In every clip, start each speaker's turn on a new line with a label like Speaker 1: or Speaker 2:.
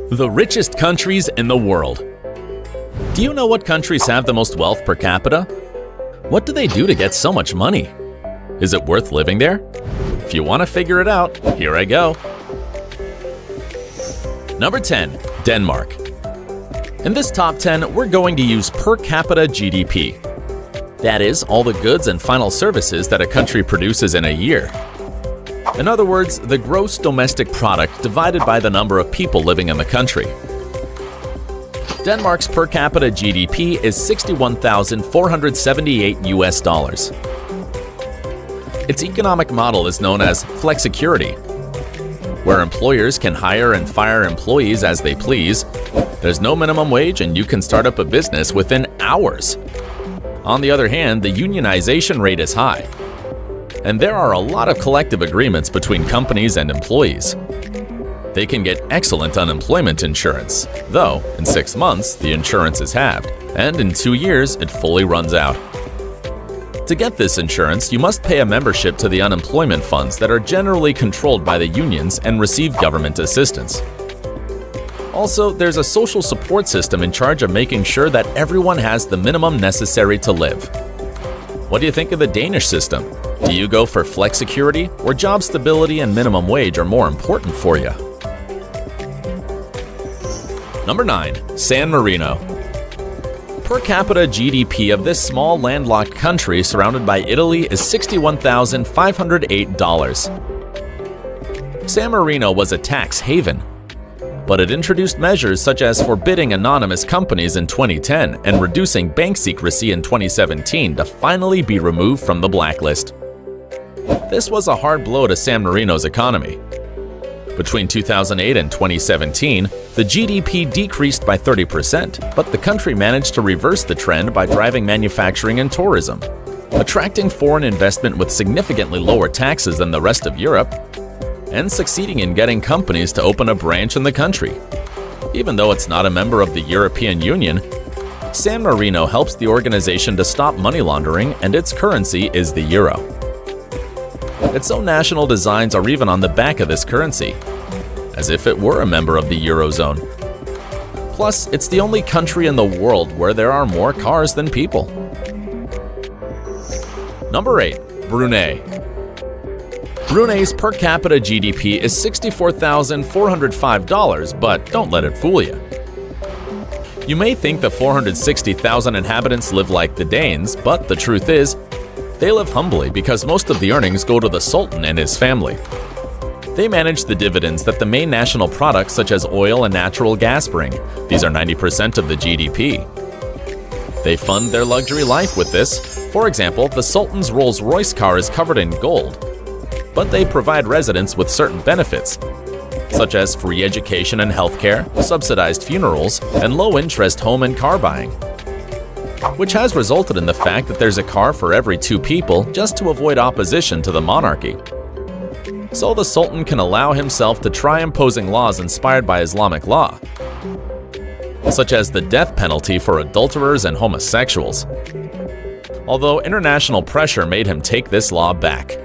Speaker 1: The richest countries in the world. Do you know what countries have the most wealth per capita? What do they do to get so much money? Is it worth living there? If you want to figure it out, here I go. Number 10. Denmark. In this top 10, we're going to use per capita GDP. That is, all the goods and final services that a country produces in a year. In other words, the gross domestic product divided by the number of people living in the country. Denmark's per capita GDP is $61,478 US. Its economic model is known as flexicurity, where employers can hire and fire employees as they please. There's no minimum wage and you can start up a business within hours. On the other hand, the unionization rate is high, and there are a lot of collective agreements between companies and employees. They can get excellent unemployment insurance, though in 6 months the insurance is halved, and in 2 years it fully runs out. To get this insurance, you must pay a membership to the unemployment funds that are generally controlled by the unions and receive government assistance. Also, there's a social support system in charge of making sure that everyone has the minimum necessary to live. What do you think of the Danish system? Do you go for flexicurity, or job stability and minimum wage are more important for you? Number 9. San Marino. Per capita GDP of this small landlocked country surrounded by Italy is $61,508. San Marino was a tax haven, but it introduced measures such as forbidding anonymous companies in 2010 and reducing bank secrecy in 2017 to finally be removed from the blacklist. This was a hard blow to San Marino's economy. Between 2008 and 2017, the GDP decreased by 30%, but the country managed to reverse the trend by driving manufacturing and tourism, attracting foreign investment with significantly lower taxes than the rest of Europe, and succeeding in getting companies to open a branch in the country. Even though it's not a member of the European Union, San Marino helps the organization to stop money laundering, and its currency is the euro. Its own national designs are even on the back of this currency, as if it were a member of the Eurozone. Plus, it's the only country in the world where there are more cars than people. Number 8. Brunei. Brunei's per capita GDP is $64,405, but don't let it fool you. You may think the 460,000 inhabitants live like the Danes, but the truth is, they live humbly because most of the earnings go to the Sultan and his family. They manage the dividends that the main national products such as oil and natural gas bring. These are 90% of the GDP. They fund their luxury life with this. For example, the Sultan's Rolls-Royce car is covered in gold, but they provide residents with certain benefits, such as free education and healthcare, subsidized funerals, and low-interest home and car buying, which has resulted in the fact that there's a car for every 2 people just to avoid opposition to the monarchy. So the Sultan can allow himself to try imposing laws inspired by Islamic law, such as the death penalty for adulterers and homosexuals, although international pressure made him take this law back.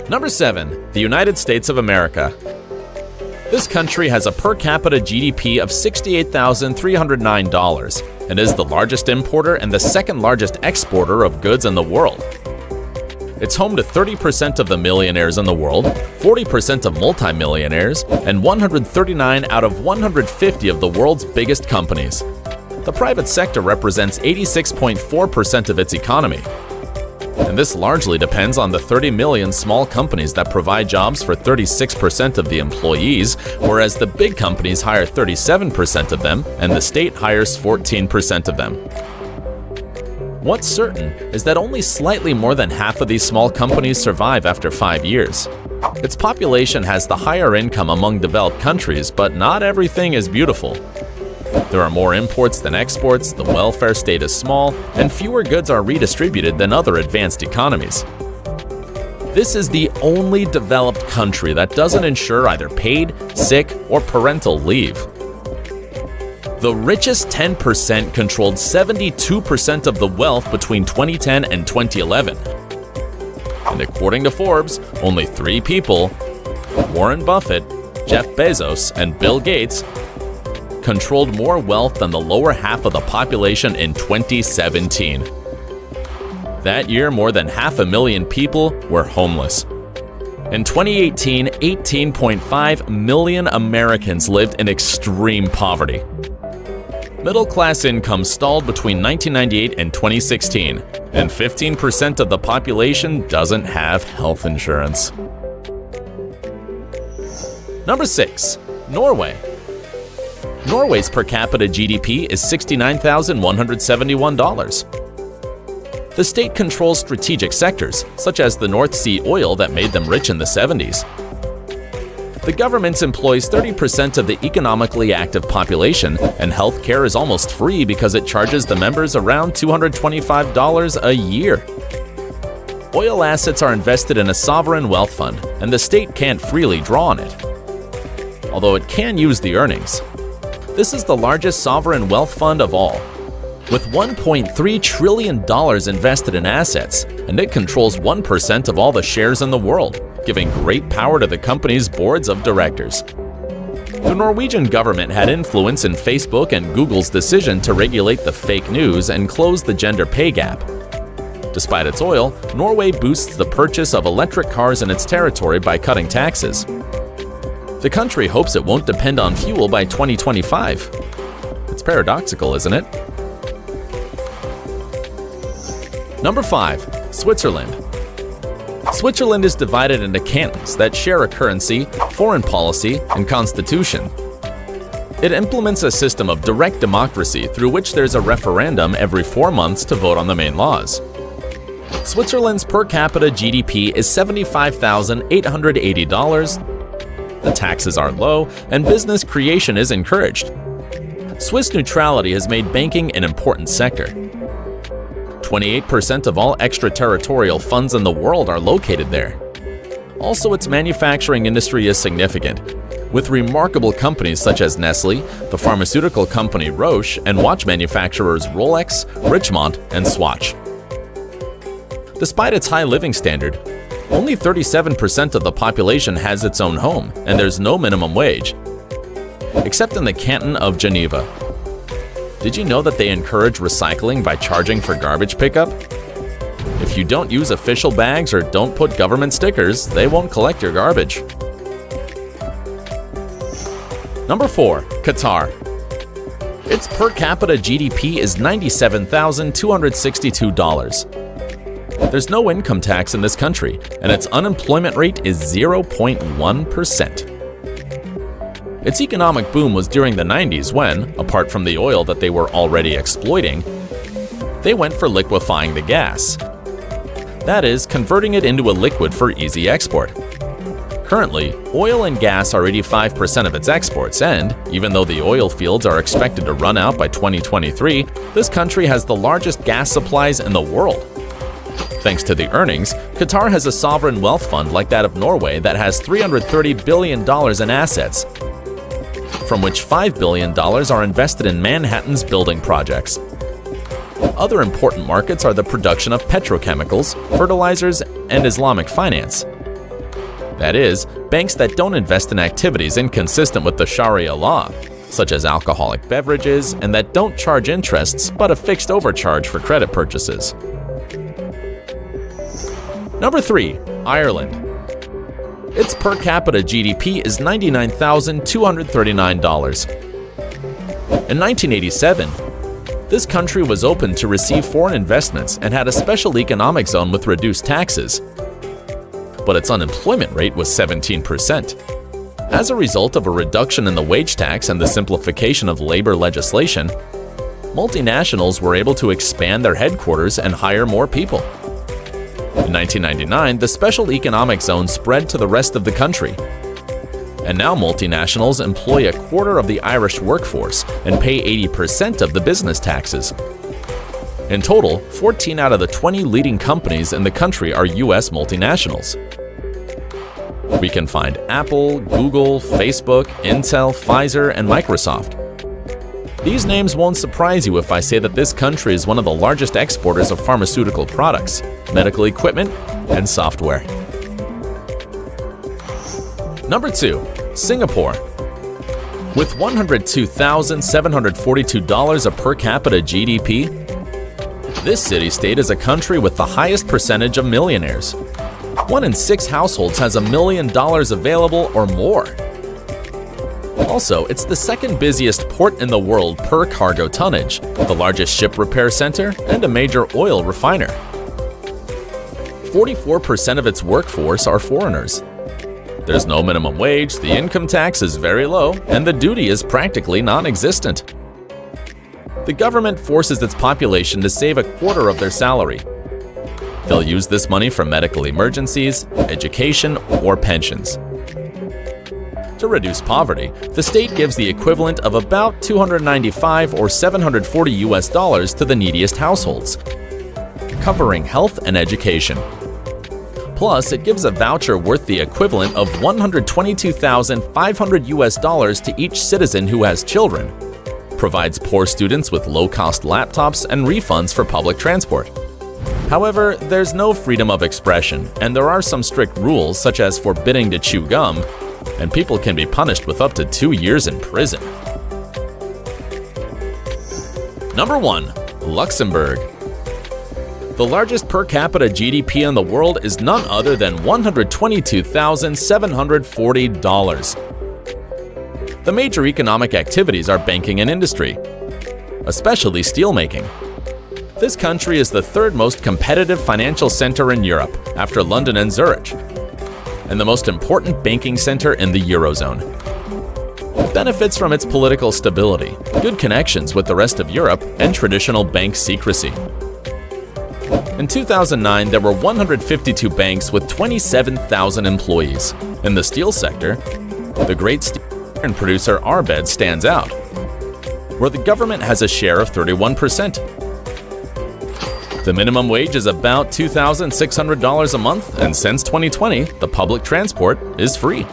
Speaker 1: Number 7. The United States of America. This country has a per capita GDP of $68,309 and is the largest importer and the second largest exporter of goods in the world. It's home to 30% of the millionaires in the world, 40% of multimillionaires, and 139 out of 150 of the world's biggest companies. The private sector represents 86.4% of its economy. And this largely depends on the 30 million small companies that provide jobs for 36% of the employees, whereas the big companies hire 37% of them and the state hires 14% of them. What's certain is that only slightly more than half of these small companies survive after 5 years. Its population has the higher income among developed countries, but not everything is beautiful. There are more imports than exports, the welfare state is small, and fewer goods are redistributed than other advanced economies. This is the only developed country that doesn't ensure either paid, sick, or parental leave. The richest 10% controlled 72% of the wealth between 2010 and 2011. And according to Forbes, only 3 people Warren Buffett, Jeff Bezos, and Bill Gates controlled more wealth than the lower half of the population in 2017. That year, more than 500,000 people were homeless. In 2018, 18.5 million Americans lived in extreme poverty. Middle-class income stalled between 1998 and 2016, and 15% of the population doesn't have health insurance. Number 6. Norway. Norway's per capita GDP is $69,171. The state controls strategic sectors, such as the North Sea oil that made them rich in the 70s. The government employs 30% of the economically active population, and health care is almost free because it charges the members around $225 a year. Oil assets are invested in a sovereign wealth fund, and the state can't freely draw on it, although it can use the earnings. This is the largest sovereign wealth fund of all, with $1.3 trillion invested in assets, and it controls 1% of all the shares in the world, giving great power to the company's boards of directors. The Norwegian government had influence in Facebook and Google's decision to regulate the fake news and close the gender pay gap. Despite its oil, Norway boosts the purchase of electric cars in its territory by cutting taxes. The country hopes it won't depend on fuel by 2025. It's paradoxical, isn't it? Number 5. Switzerland. Switzerland is divided into cantons that share a currency, foreign policy, and constitution. It implements a system of direct democracy through which there's a referendum every 4 months to vote on the main laws. Switzerland's per capita GDP is $75,880. The taxes are low, and business creation is encouraged. Swiss neutrality has made banking an important sector. 28% of all extraterritorial funds in the world are located there. Also, its manufacturing industry is significant, with remarkable companies such as Nestle, the pharmaceutical company Roche, and watch manufacturers Rolex, Richemont, and Swatch. Despite its high living standard, only 37% of the population has its own home, and there's no minimum wage, except in the canton of Geneva. Did you know that they encourage recycling by charging for garbage pickup? If you don't use official bags or don't put government stickers, they won't collect your garbage. Number 4. Qatar. Its per capita GDP is $97,262. There's no income tax in this country, and its unemployment rate is 0.1%. Its economic boom was during the 90s when, apart from the oil that they were already exploiting, they went for liquefying the gas. That is, converting it into a liquid for easy export. Currently, oil and gas are 85% of its exports, and even though the oil fields are expected to run out by 2023, this country has the largest gas supplies in the world. Thanks to the earnings, Qatar has a sovereign wealth fund like that of Norway that has $330 billion in assets, from which $5 billion are invested in Manhattan's building projects. Other important markets are the production of petrochemicals, fertilizers, and Islamic finance. That is, banks that don't invest in activities inconsistent with the Sharia law, such as alcoholic beverages, and that don't charge interests but a fixed overcharge for credit purchases. Number 3. Ireland. Its per capita GDP is $99,239. In 1987, this country was open to receive foreign investments and had a special economic zone with reduced taxes, but its unemployment rate was 17%. As a result of a reduction in the wage tax and the simplification of labor legislation, multinationals were able to expand their headquarters and hire more people. In 1999, the special economic zone spread to the rest of the country, and now multinationals employ a quarter of the Irish workforce and pay 80% of the business taxes. In total, 14 out of the 20 leading companies in the country are U.S. multinationals. We can find Apple, Google, Facebook, Intel, Pfizer, and Microsoft. These names won't surprise you if I say that this country is one of the largest exporters of pharmaceutical products, medical equipment, and software. Number 2. Singapore. With $102,742 of per capita GDP, this city-state is a country with the highest percentage of millionaires. 1 in 6 households has $1 million available or more. Also, it's the second busiest port in the world per cargo tonnage, the largest ship repair center, and a major oil refiner. 44% of its workforce are foreigners. There's no minimum wage, the income tax is very low, and the duty is practically non-existent. The government forces its population to save a quarter of their salary. They'll use this money for medical emergencies, education, or pensions. To reduce poverty, the state gives the equivalent of about $295 or $740 to the neediest households, covering health and education. Plus, it gives a voucher worth the equivalent of $122,500 to each citizen who has children, provides poor students with low-cost laptops and refunds for public transport. However, there's no freedom of expression, and there are some strict rules such as forbidding to chew gum, and people can be punished with up to 2 years in prison. Number 1. Luxembourg. The largest per capita GDP in the world is none other than $122,740. The major economic activities are banking and industry, especially steelmaking. This country is the third most competitive financial center in Europe, after London and Zurich, and the most important banking center in the Eurozone. It benefits from its political stability, good connections with the rest of Europe, and traditional bank secrecy. In 2009, there were 152 banks with 27,000 employees. In the steel sector, the great steel producer Arbeid stands out, where the government has a share of 31%. The minimum wage is about $2,600 a month, and since 2020, the public transport is free.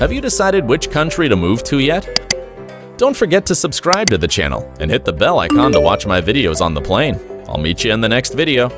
Speaker 1: Have you decided which country to move to yet? Don't forget to subscribe to the channel and hit the bell icon to watch my videos on the plane. I'll meet you in the next video.